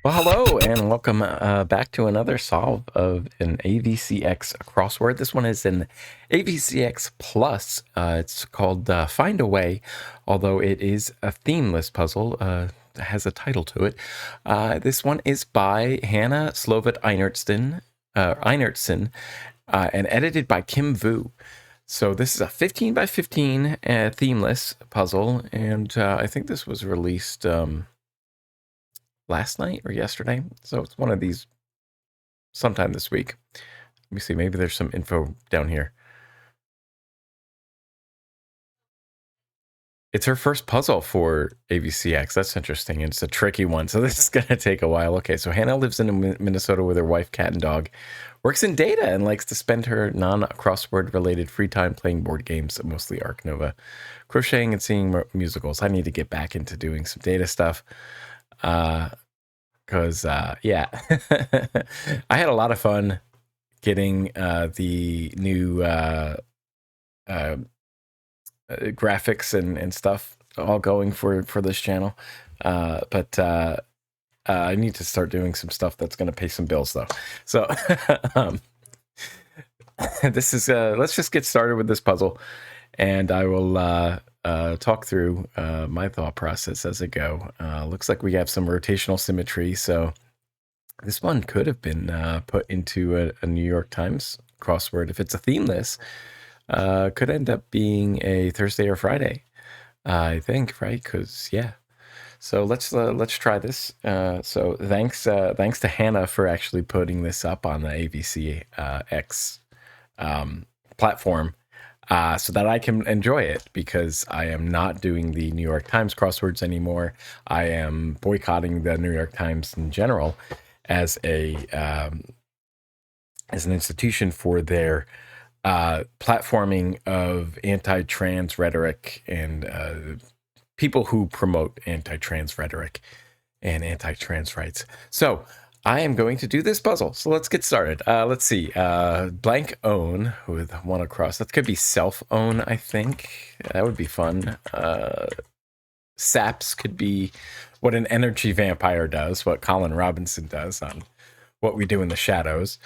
Well, hello and welcome back to another solve of an AVCX crossword. This one is an AVCX Plus. It's called Find a Way, although it is a themeless puzzle. It has a title to it. This one is by Hannah Slovut-Einertson, and edited by Kim Vu. So this is a 15 by 15 themeless puzzle, and I think this was released last night or yesterday. So it's one of these sometime this week. Let me see, maybe there's some info down here. It's her first puzzle for AVCX. That's interesting. It's a tricky one, so this is going to take a while. Okay, so Hannah lives in Minnesota with her wife, cat, and dog, works in data, and likes to spend her non-crossword related free time playing board games, mostly Arc Nova, crocheting, and seeing musicals. I need to get back into doing some data stuff. Because yeah, I had a lot of fun getting the new graphics and stuff all going for this channel, but I need to start doing some stuff that's going to pay some bills though. So this is let's just get started with this puzzle, and I will talk through my thought process as I go. Looks like we have some rotational symmetry, so this one could have been put into a New York Times crossword. If it's a themeless, could end up being a Thursday or Friday, I think, right? Because yeah. So let's try this. So thanks to Hannah for actually putting this up on the AVCX platform. So that I can enjoy it, because I am not doing the New York Times crosswords anymore. I am boycotting the New York Times in general as an institution for their platforming of anti-trans rhetoric and people who promote anti-trans rhetoric and anti-trans rights. So I am going to do this puzzle. So let's get started. Let's see. Blank own with one across. That could be self-own, I think. That would be fun. Saps could be what an energy vampire does, what Colin Robinson does on What We Do in the Shadows.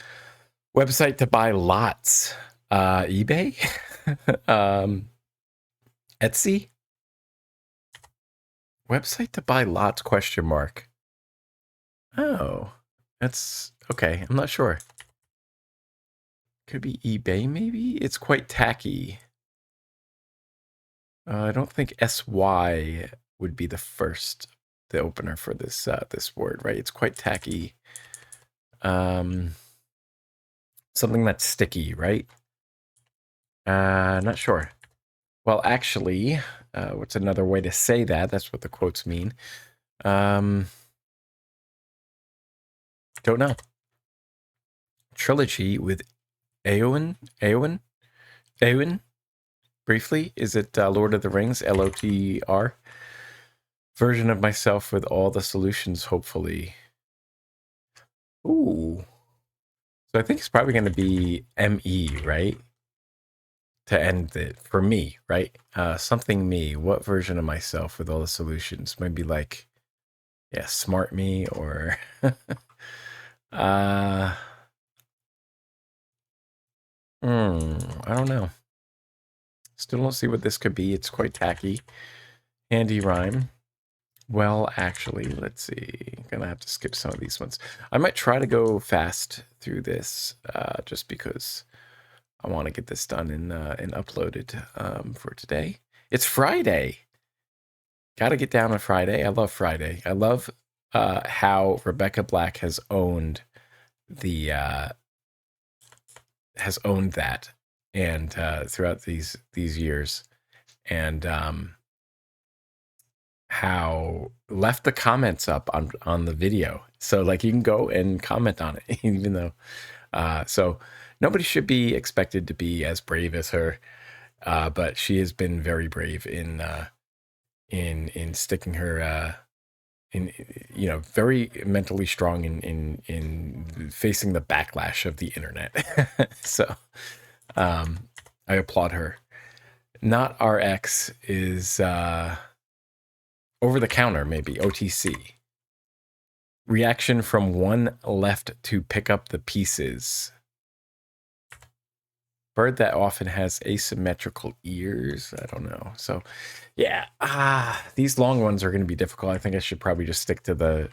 Website to buy lots. eBay? Etsy? Website to buy lots, question mark. Oh. That's okay. I'm not sure. Could be eBay, maybe? It's quite tacky. I don't think SY would be the opener for this this word, right? It's quite tacky. Something that's sticky, right? Not sure. Well, actually, what's another way to say that? That's what the quotes mean. Don't know. Trilogy with Eowyn? Briefly, is it Lord of the Rings, LOTR? Version of myself with all the solutions, hopefully. Ooh. So I think it's probably going to be ME, right? To end it, for me, right? Something me. What version of myself with all the solutions? Maybe like, yeah, smart me, or... I don't know. Still don't see what this could be. It's quite tacky. Handy rhyme. Well, actually, let's see. Gonna have to skip some of these ones. I might try to go fast through this, just because I want to get this done and uploaded for today. It's Friday. Got to get down on Friday. I love Friday. I love how Rebecca Black has owned that, and throughout these years, and how left the comments up on the video, so like you can go and comment on it, even though so nobody should be expected to be as brave as her, but she has been very brave in sticking her in, very mentally strong in facing the backlash of the internet. So I applaud her. Not RX is over the counter, maybe OTC. Reaction from one left to pick up the pieces. Bird that often has asymmetrical ears. I don't know. So, yeah. These long ones are going to be difficult. I think I should probably just stick to the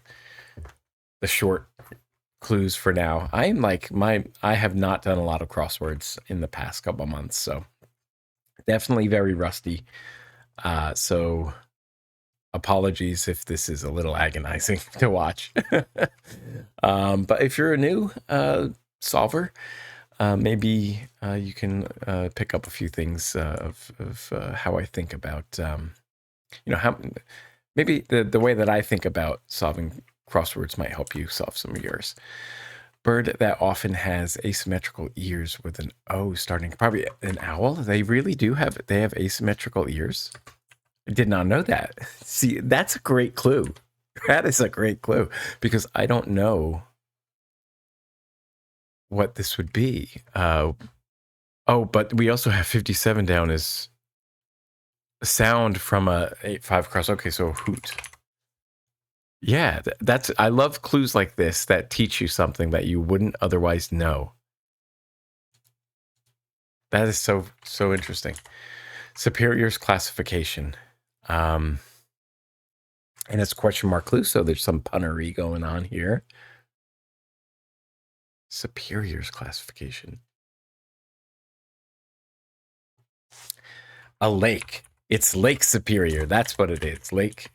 short clues for now. I have not done a lot of crosswords in the past couple of months, so definitely very rusty. So apologies if this is a little agonizing to watch. But if you're a new solver, maybe you can pick up a few things of how I think about, how maybe the way that I think about solving crosswords might help you solve some of yours. Bird that often has asymmetrical ears with an O starting, probably an owl. They really do have asymmetrical ears. I did not know that. See, that's a great clue. That is a great clue because I don't know what this would be. But we also have 57 down as a sound from a 8-5 cross. Okay, so a hoot. Yeah, I love clues like this that teach you something that you wouldn't otherwise know. That is so interesting. Superior's classification. And it's question mark clue, so there's some punnery going on here. Superior's classification. A lake. It's Lake Superior. That's what it is. Lake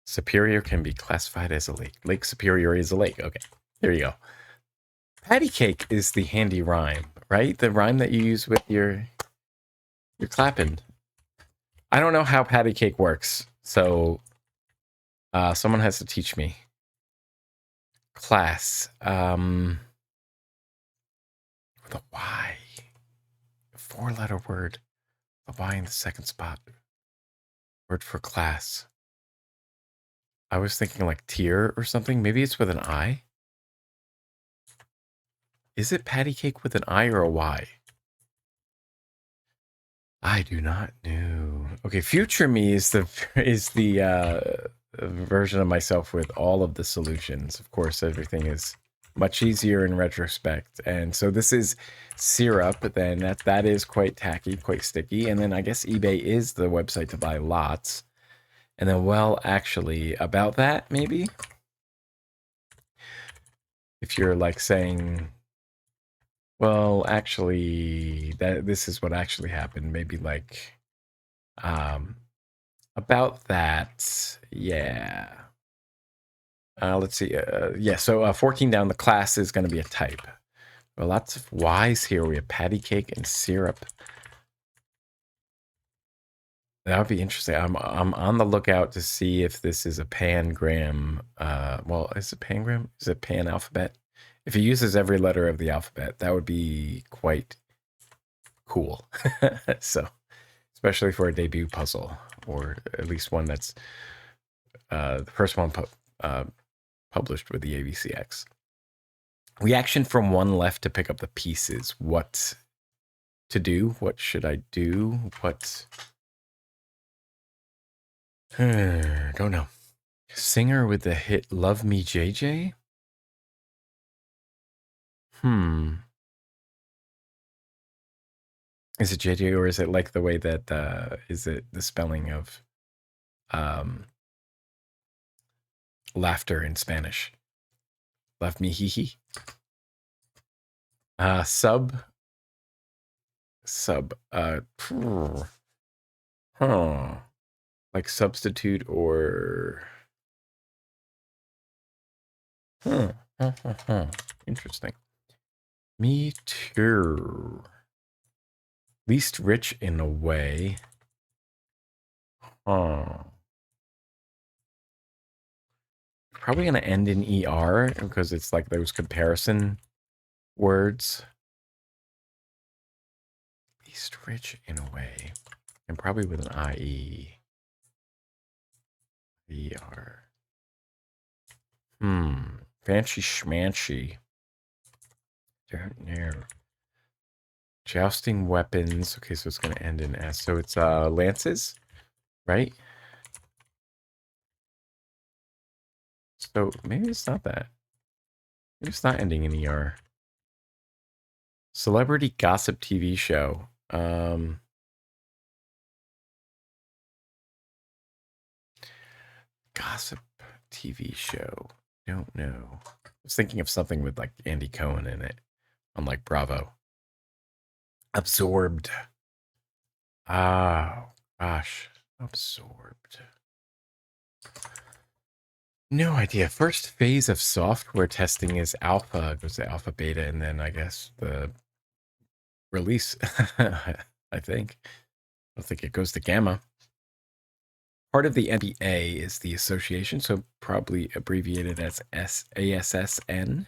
Superior can be classified as a lake. Lake Superior is a lake. Okay, there you go. Patty cake is the handy rhyme, right? The rhyme that you use with your clapping. I don't know how patty cake works, so someone has to teach me. Class. With a Y. A 4-letter word. A Y in the second spot. Word for class. I was thinking like tier or something. Maybe it's with an I. Is it patty cake with an I or a Y? I do not know. Okay, future me is the version of myself with all of the solutions. Of course, everything is much easier in retrospect. And so this is syrup, then that is quite tacky, quite sticky. And then I guess eBay is the website to buy lots. And then, well, actually, about that, maybe? If you're like saying, well, actually, this is what actually happened, maybe like, about that, yeah. Let's see, yeah, so 14 down, the class is going to be a type. Well, lots of Y's here. We have patty cake and syrup. That would be interesting. I'm on the lookout to see if this is a pangram. Well, is it pangram? Is it pan alphabet? If it uses every letter of the alphabet, that would be quite cool. So, especially for a debut puzzle, or at least one that's the first one published with the AVCX. Reaction from one left to pick up the pieces. What to do? What should I do? What? Don't know. Singer with the hit Love Me JJ? Is it JJ, or is it like the way that, is it the spelling of laughter in Spanish? Love me hee. Sub. Like substitute or... Interesting. Me too. Least rich in a way. Probably going to end in ER because it's like those comparison words. Least rich in a way. And probably with an IE. ER. Fancy schmancy. Don't know. Jousting weapons. Okay, so it's going to end in S. So it's lances, right? So maybe it's not that. Maybe it's not ending in ER. Celebrity gossip TV show. Gossip TV show. Don't know. I was thinking of something with like Andy Cohen in it on like Bravo. Absorbed. Oh, gosh. Absorbed. No idea. First phase of software testing is alpha. It goes to alpha, beta, and then I guess the release. I think. I don't think it goes to gamma. Part of the NBA is the association, so probably abbreviated as ASSN.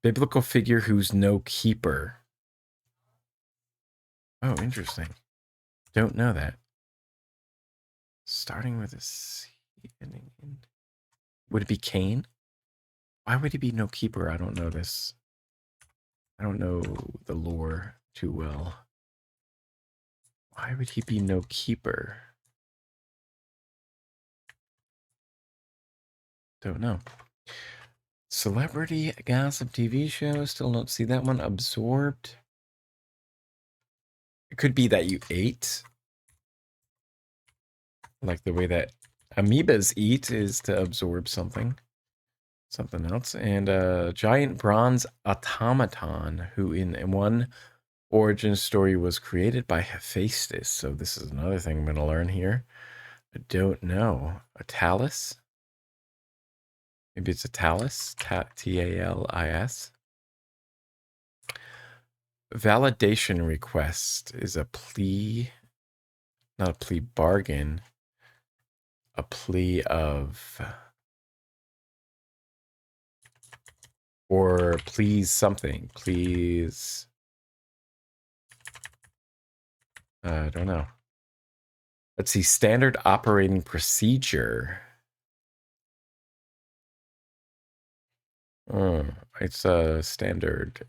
Biblical figure who's no keeper. Oh, interesting. Don't know that. Starting with a C. Would it be Cain? Why would he be no keeper? I don't know this. I don't know the lore too well. Why would he be no keeper? Don't know. Celebrity gossip TV show. Still don't see that one. Absorbed. It could be that you ate. Like the way that amoebas eat is to absorb something. Something else. And a giant bronze automaton who in one origin story was created by Hephaestus. So this is another thing I'm going to learn here. I don't know. A talus? Maybe it's a talus? T-A-L-I-S? Validation request is a plea, not a plea bargain, a plea of, or please something, please, I don't know. Let's see, standard operating procedure. It's a standard,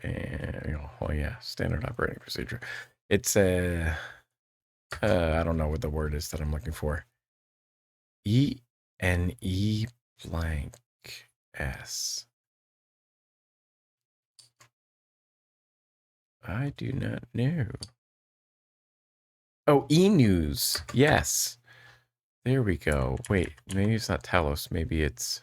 oh yeah, standard operating procedure. It's a, I don't know what the word is that I'm looking for. E-N-E blank S. I do not know. Oh, e-news. Yes. There we go. Wait, maybe it's not Talos. Maybe it's...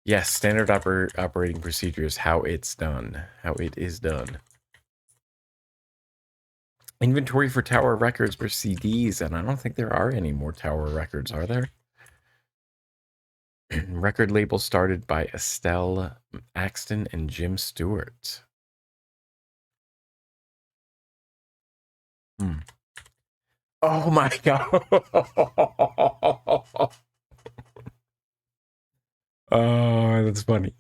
Yes, standard operating procedure is how it's done. How it is done. Inventory for Tower Records for CDs, and I don't think there are any more Tower Records, are there? Record label started by Estelle Axton and Jim Stewart. Oh my god. Oh, that's funny.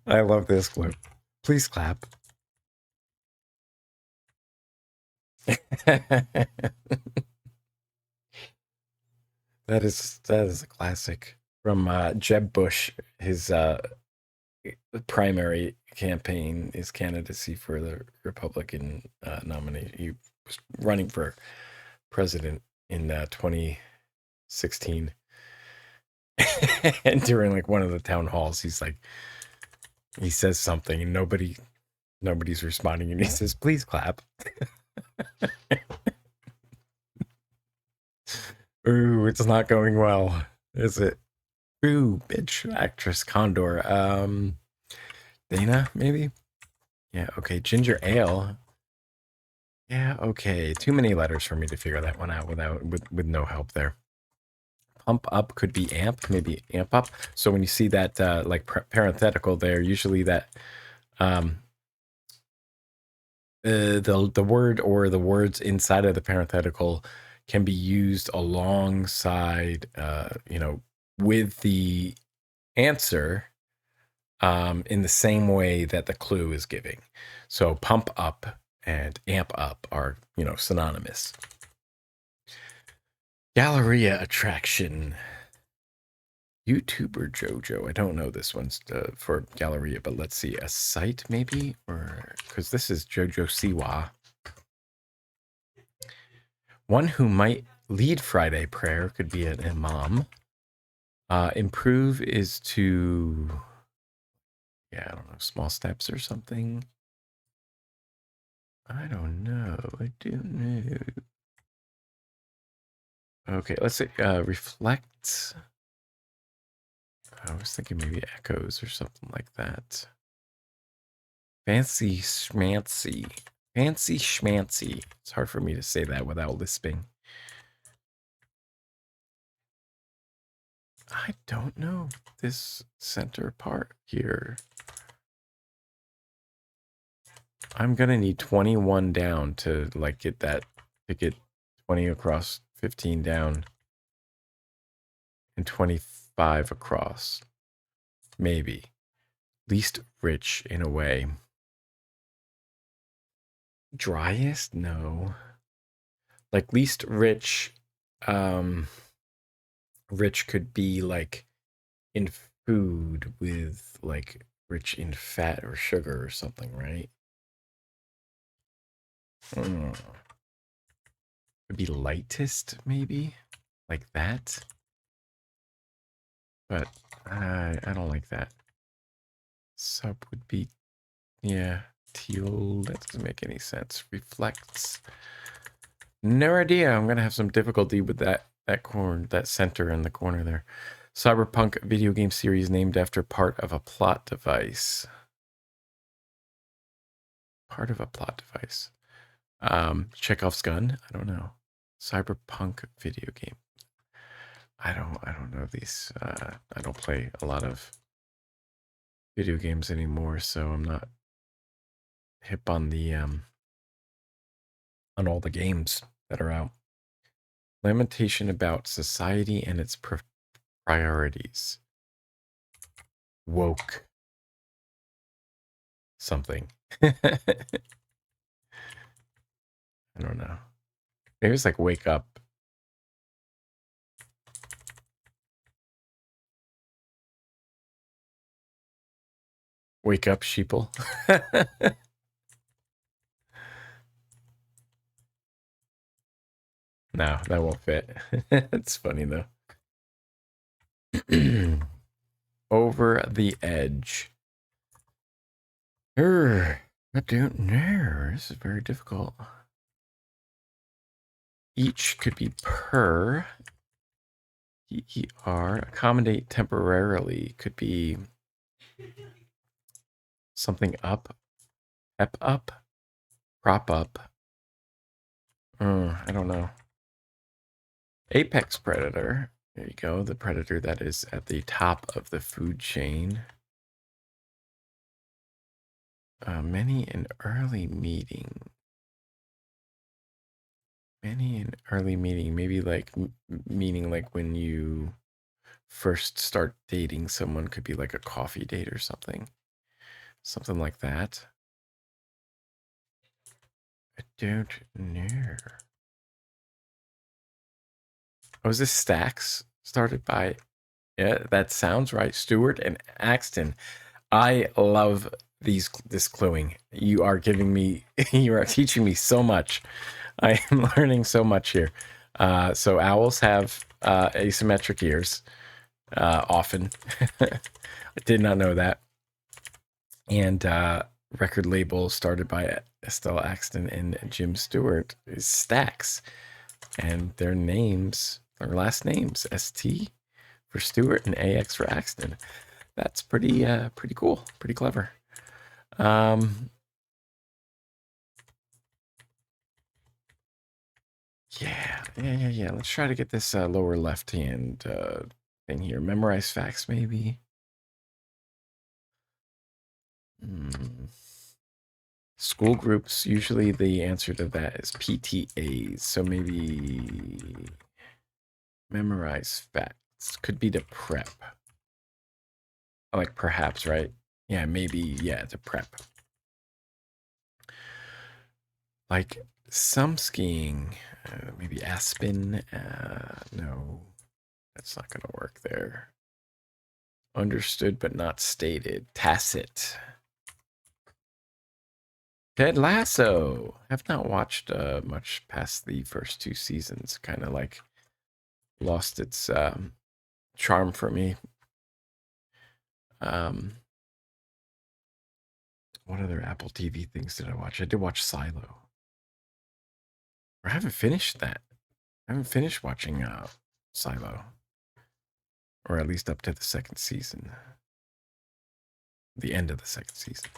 I love this clip. Please clap. That is a classic from Jeb Bush. His primary campaign, his candidacy for the Republican nominee. He was running for president in 2016. And during like one of the town halls, he's like, he says something and nobody's responding, and he says, "Please clap." Ooh, it's not going well, is it? Ooh, bitch, actress Condor. Dana, maybe? Yeah, okay. Ginger ale. Yeah, okay. Too many letters for me to figure that one out with no help there. Pump up could be amp, maybe amp up. So when you see that like parenthetical there, usually that the word or the words inside of the parenthetical can be used alongside, with the answer in the same way that the clue is giving. So pump up and amp up are, synonymous. Galleria attraction. YouTuber Jojo. I don't know this one's for Galleria, but let's see. A site maybe? Or because this is Jojo Siwa. One who might lead Friday prayer could be an imam. Improve is to, yeah, I don't know, small steps or something. I don't know. I don't know. Okay, let's say reflect. I was thinking maybe echoes or something like that. Fancy schmancy. Fancy schmancy. It's hard for me to say that without lisping. I don't know this center part here. I'm gonna need 21 down to like get that, to get 20 across, 15 down, and 25 across. Maybe. Least rich in a way. Driest? No. Like least rich, rich could be like in food with like rich in fat or sugar or something, right? Could be lightest, maybe? Like that? But I don't like that. Sub would be, yeah, teal. That doesn't make any sense. Reflects. No idea. I'm gonna have some difficulty with that corner, that center in the corner there. Cyberpunk video game series named after part of a plot device. Part of a plot device. Chekhov's gun. I don't know. Cyberpunk video game. I don't know these. I don't play a lot of video games anymore, so I'm not hip on the on all the games that are out. Lamentation about society and its priorities. Woke. Something. I don't know. Maybe it's like wake up. Wake up, sheeple. No, that won't fit. It's funny though. Over the edge. I don't know. This is very difficult. Each could be per. PER. Accommodate temporarily could be something up. Pep up. Prop up. I don't know. Apex predator. There you go. The predator that is at the top of the food chain. Many an early meeting. Many an early meeting. Maybe like meaning like when you first start dating someone, could be like a coffee date or something. Something like that. I don't know. Oh, is this Stacks? Started by, yeah, that sounds right. Stewart and Axton. I love this cluing. You are giving me, you are teaching me so much. I am learning so much here. So owls have asymmetric ears, often. I did not know that. And record label started by Estelle Axton and Jim Stewart is Stax. And their names, their last names, ST for Stewart and AX for Axton. That's pretty cool, pretty clever. Yeah. Let's try to get this lower left hand thing here. Memorize facts, maybe. School groups, usually the answer to that is PTAs. So maybe memorize facts. Could be to prep. Like perhaps, right? Yeah, maybe, yeah, to prep. Like some skiing, maybe Aspen. No, that's not going to work there. Understood but not stated. Tacit. Ted Lasso. Have not watched much past the first 2 seasons. Kind of like lost its charm for me. What other Apple TV things did I watch? I did watch Silo. Or I haven't finished that. I haven't finished watching Silo. Or at least up to the 2nd season. The end of the 2nd season.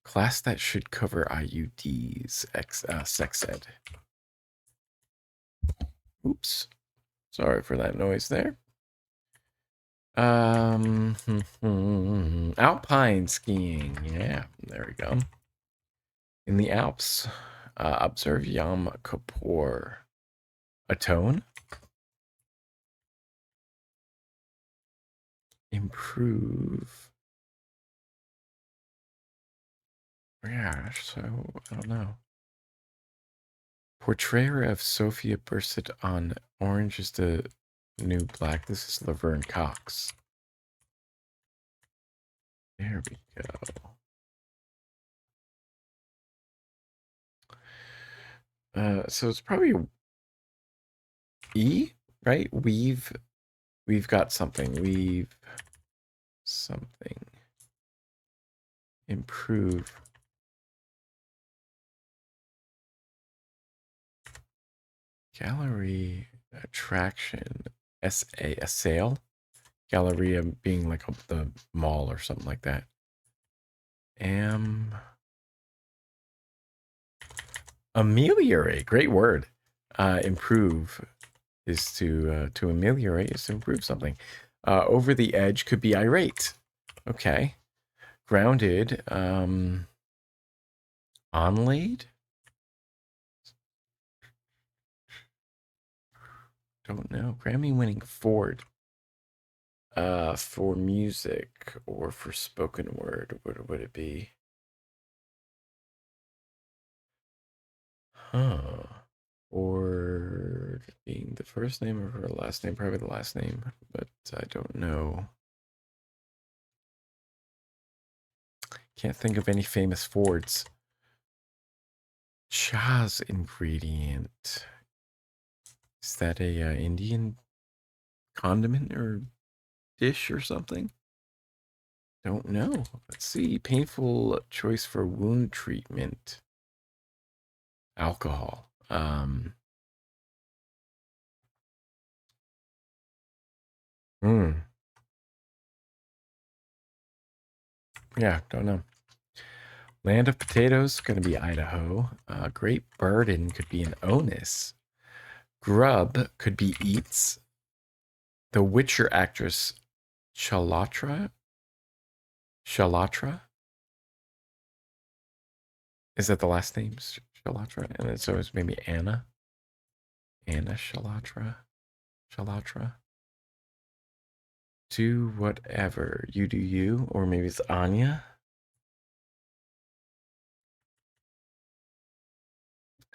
Class that should cover IUDs. Sex ed. Oops. Sorry for that noise there. Alpine skiing. Yeah, there we go. In the Alps. Observe Yom Kippur. Atone. Improve. Yeah, so I don't know. Portrayer of Sophia Bursett on Orange is the New Black. This is Laverne Cox. There we go. So it's probably E, right? We've got something. We've something. Improve. Gallery attraction. SA, a sale. Galleria being like the mall or something like that. Ameliorate, great word. Improve is to ameliorate, is to improve something. Over the edge could be irate. Okay. Grounded. Onlaid? Don't know. Grammy-winning Ford. For music or for spoken word, what would it be? Huh. Or being the first name or her last name, probably the last name, but I don't know. Can't think of any famous Fords. Cha's ingredient. Is that a Indian condiment or dish or something? Don't know. Let's see. Painful choice for wound treatment. Alcohol. Yeah, don't know. Land of potatoes, going to be Idaho. Great burden could be an onus. Grub could be eats. The Witcher actress Shalatra? Is that the last name? Shalatra? And then so it's maybe Anna? Anna Shalatra? Do whatever. You do you. Or maybe it's Anya.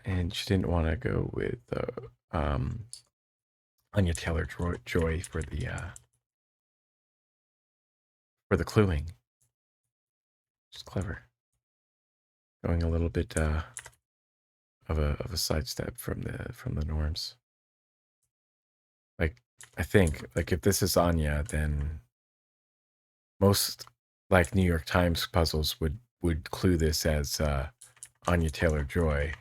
And she didn't want to go with Anya Taylor-Joy for the cluing. It's clever. Going a little bit of a sidestep from the norms. Like, I think, like, if this is Anya, then most like New York Times puzzles would clue this as Anya Taylor-Joy.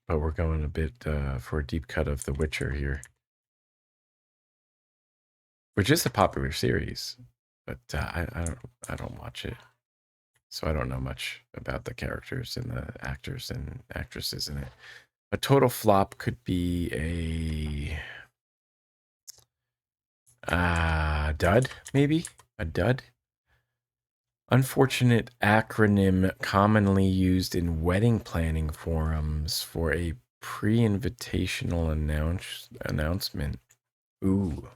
But we're going a bit for a deep cut of The Witcher here, which is a popular series, but I don't watch it, so I don't know much about the characters and the actors and actresses in it. A total flop could be a dud, maybe a dud. Unfortunate acronym commonly used in wedding planning forums for a pre-invitational announcement. Ooh.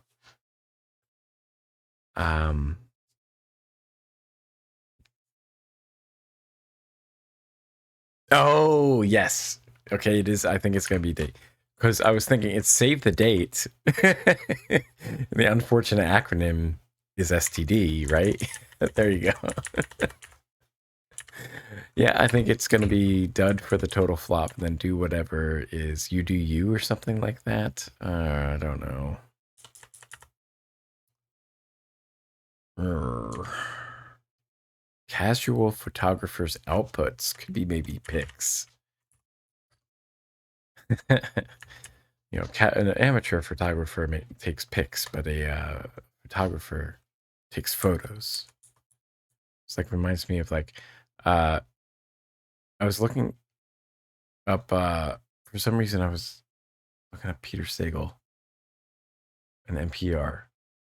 Oh, yes. Okay, it is. I think it's going to be date. Because I was thinking it's save the date. The unfortunate acronym is STD, right? There you go. Yeah, I think it's going to be dud for the total flop and then do whatever is you do you or something like that. I don't know. Urgh. Casual photographers' outputs could be maybe pics. You know, an amateur photographer takes pics, but a photographer takes photos. It's like reminds me of like I was looking up for some reason I was looking at Peter Sagal an NPR,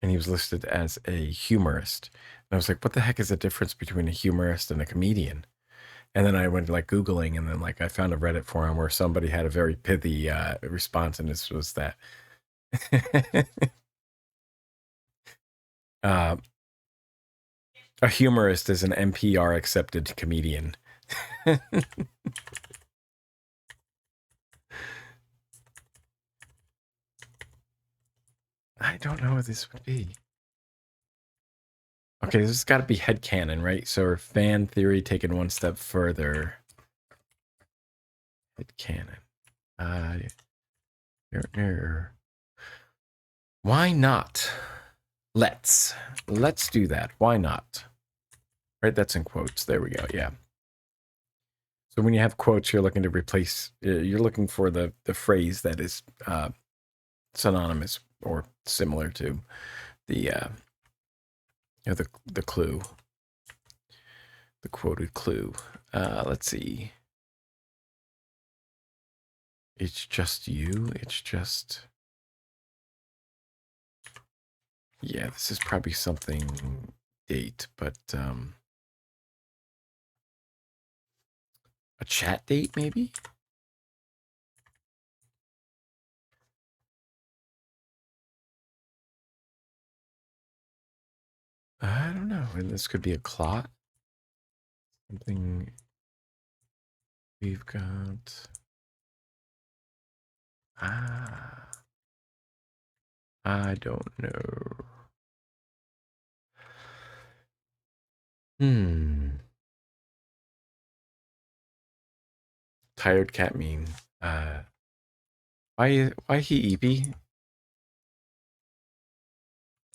and he was listed as a humorist. And I was like, what the heck is the difference between a humorist and a comedian? And then I went like Googling, and then like I found a Reddit forum where somebody had a very pithy response, and this was that. uh, a humorist is an NPR accepted comedian. I don't know what this would be. Okay, this has got to be headcanon, right? So fan theory taken one step further. Headcanon. Why not? Let's do that. Why not? Right, that's in quotes. There we go. Yeah. So when you have quotes, you're looking to replace. You're looking for the phrase that is synonymous or similar to the the clue, the quoted clue. Let's see. It's just you. It's just. Yeah, this is probably something date, but a chat date maybe. I don't know. And this could be a clot. Something we've got. I don't know. Tired cat meme. Why he EP?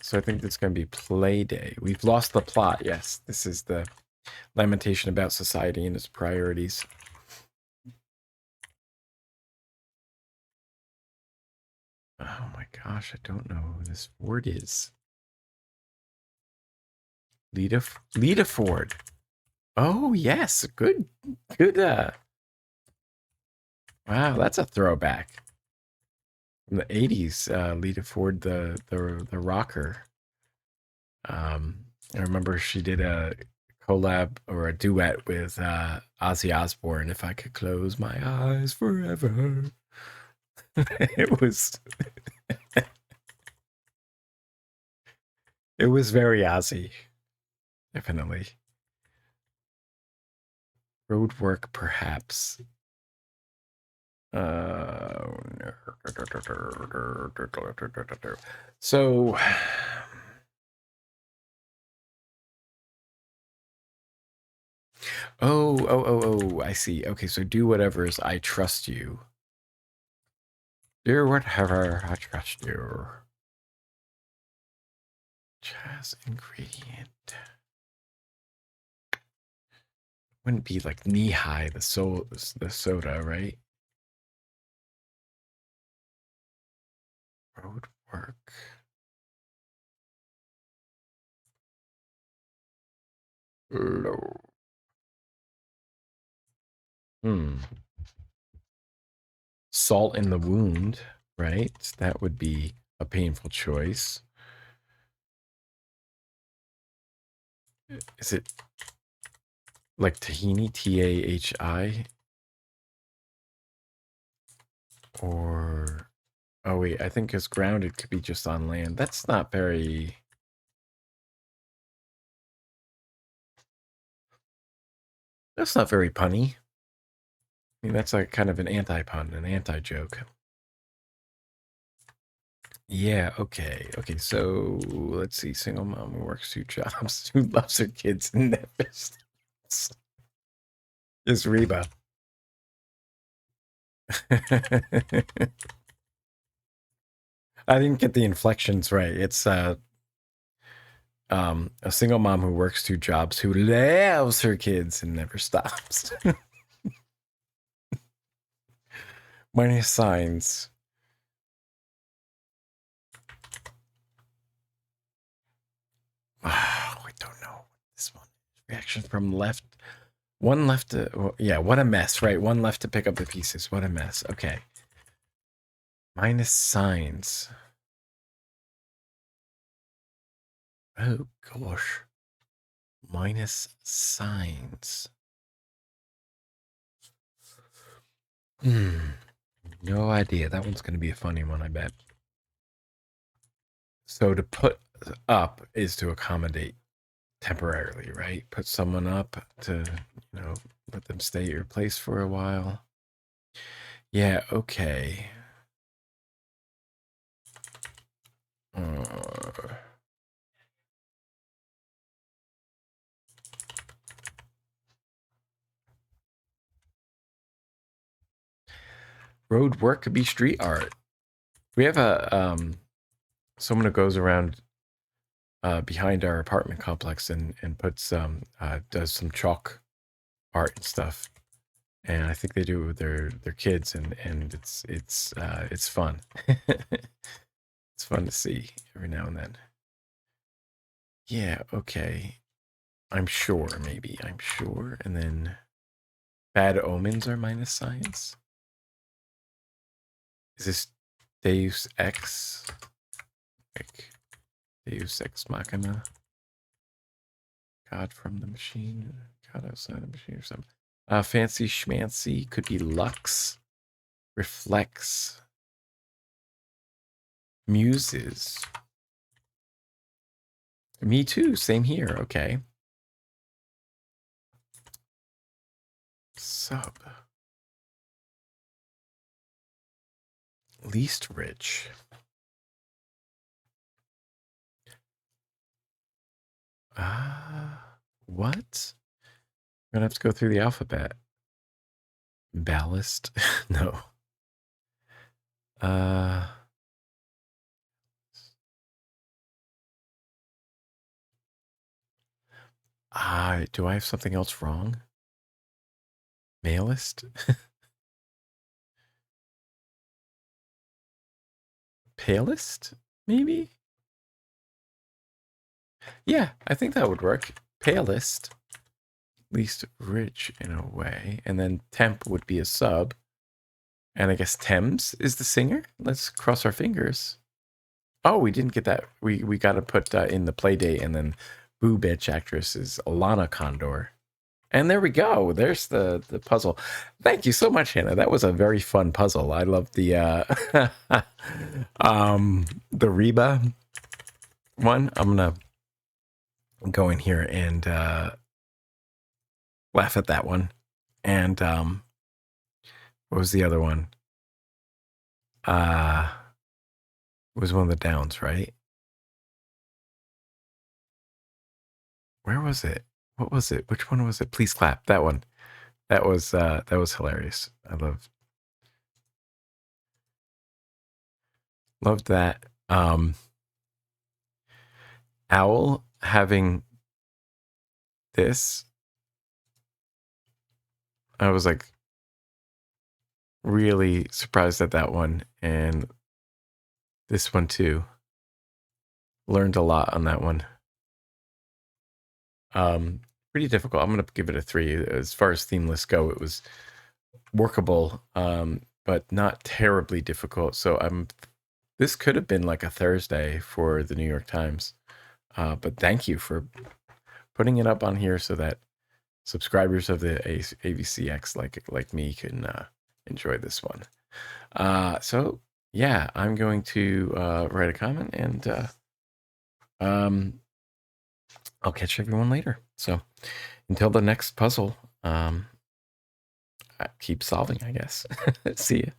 So I think it's going to be play day. We've lost the plot. Yes, this is the lamentation about society and its priorities. Oh my gosh, I don't know who this word is. Lita Ford. Oh yes, good. Wow, that's a throwback. From the 80s, Lita Ford, the rocker. I remember she did a collab or a duet with Ozzy Osbourne. If I could close my eyes forever, it was it was very Ozzy, definitely. Road work, perhaps. So. Oh, I see. Okay, so do whatever's I trust you. Do whatever, I trust you. Jazz ingredient. Wouldn't be like knee high, the soda, right? Road work. Low. Salt in the wound, right? That would be a painful choice. Is it like tahini, TAHI? Or, oh wait, I think because grounded could be just on land. That's not very... That's not very punny. I mean, that's like kind of an anti-pun, an anti-joke. Yeah, okay. Okay, so let's see. Single mom who works 2 jobs, who loves her kids and never stops. Is Reba. I didn't get the inflections right. It's a single mom who works 2 jobs, who loves her kids and never stops. Minus signs. I don't know. This one. Reaction from left. One left to, well, yeah, what a mess, right? One left to pick up the pieces. What a mess. Okay. Minus signs. Oh, gosh. Minus signs. No idea. That one's going to be a funny one, I bet. So to put up is to accommodate temporarily, right? Put someone up to, let them stay at your place for a while. Yeah, okay. Road work could be street art. We have a someone who goes around behind our apartment complex and puts does some chalk art and stuff, and I think they do it with their kids, and it's fun. It's fun to see every now and then. Yeah, okay. I'm sure, maybe. I'm sure. And then bad omens are minus signs. Is this Deus Ex? Like Deus Ex Machina? God from the machine? God outside the machine or something. Fancy schmancy could be Lux. Reflects. Muses. Me too. Same here. Okay. Sub. Least rich. What? We're gonna have to go through the alphabet. Ballast? No. Do I have something else wrong? Mailist? Palest? Maybe? Yeah, I think that would work. Palest. Least rich in a way. And then temp would be a sub. And I guess Thames is the singer? Let's cross our fingers. Oh, we didn't get that. We got to put in the play date, and then Boo Bitch actress is Alana Condor. And there we go. There's the puzzle. Thank you so much, Hannah. That was a very fun puzzle. I love the the Reba one. I'm gonna go in here and laugh at that one. And what was the other one? It was one of the downs, right? Where was it? What was it? Which one was it? Please clap. That one. That was hilarious. I loved that. Owl having this. I was like really surprised at that one, and this one too. Learned a lot on that one. Pretty difficult. I'm gonna give it a 3. As far as Themeless go, it was workable, but not terribly difficult. So this could have been like a Thursday for the New York Times. But thank you for putting it up on here so that subscribers of the AVCX like me can enjoy this one. So yeah, I'm going to write a comment, and I'll catch everyone later. So until the next puzzle, keep solving, I guess. See ya.